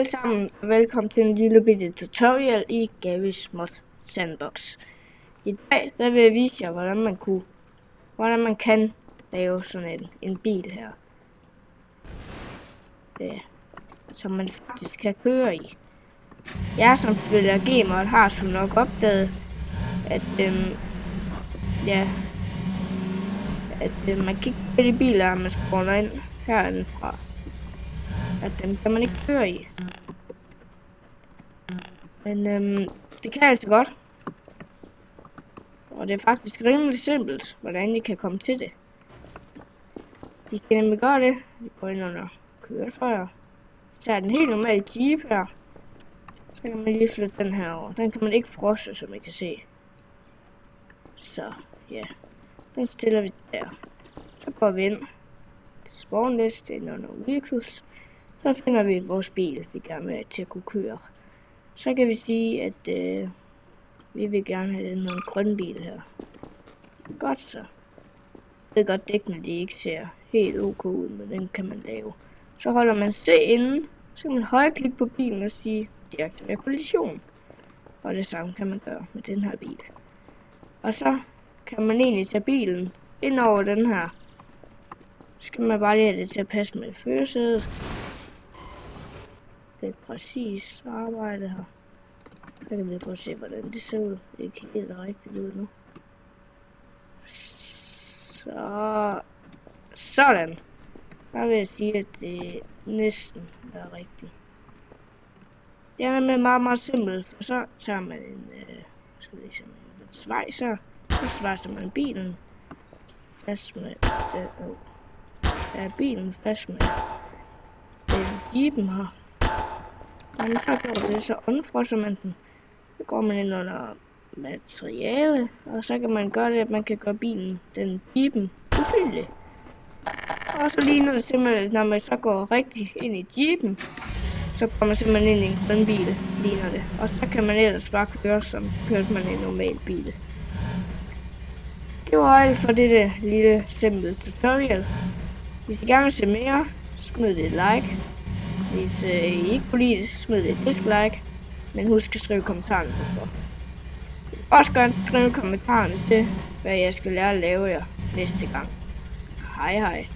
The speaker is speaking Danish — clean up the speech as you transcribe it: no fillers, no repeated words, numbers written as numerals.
alle sammen, og velkommen til en lille bitte tutorial i Garry's Mod Sandbox. I dag der vil jeg vise jer, hvordan man kan lave sådan en bil her. Som man faktisk kan køre i. Jeg som spiller Gmod har så nok opdaget, at man kan ikke køre de biler, man spawner ind herindefra. At dem kan man ikke køre i. Men det kan altså godt. Og det er faktisk rimelig simpelt, hvordan I kan komme til det. I kan nemlig gøre det. Vi går ind under køretøjer. Så tager den helt normale Jeep her. Så kan man lige flytte den her over. Den kan man ikke frosse, som I kan se. Så ja, den stiller vi der. Så går vi ind til spawnlist, ind under vehicles. Så finder vi vores bil, vi gerne vil have til at kunne køre. Så kan vi sige, at vi vil gerne have den her grønne bil her. Godt så. Det er godt dækkende, de ikke ser helt ok ud, men den kan man lave. Så holder man C inden, så kan man højreklikke på bilen og sige deaktiver kollision. Og det samme kan man gøre med den her bil. Og så kan man egentlig tage bilen ind over den her. Så skal man bare lige have det til at passe med førersædet. Det er præcis arbejde her. Så kan vi prøve at se, hvordan det ser ud. Det er ikke helt rigtigt ud nu. Sådan. Der vil jeg sige, at det næsten er rigtigt. Det er nemlig meget simpelt, for så tager man en svejser. Så svejser man bilen fast med den. Der er bilen fast med den jeepen her. Og når så går det, så unfrosser man den. Så går man ind under materiale, og så kan man gøre det, at man kan gøre bilen, den jeepen, usynlig. Og så ligner det simpelthen, når man så går rigtig ind i jeepen, så kommer man simpelthen ind i en grøn bil, ligner det. Og så kan man ellers bare køre, som kørte man en normal bil. Det var alt for dette lille simple tutorial. Hvis I gerne vil se mere, smid det et like. Hvis I ikke kunne lide det, smid et dislike. Men husk at skrive kommentarerne for. Også godt skrive kommentarerne til, hvad jeg skal lære at lave jer næste gang. Hej hej.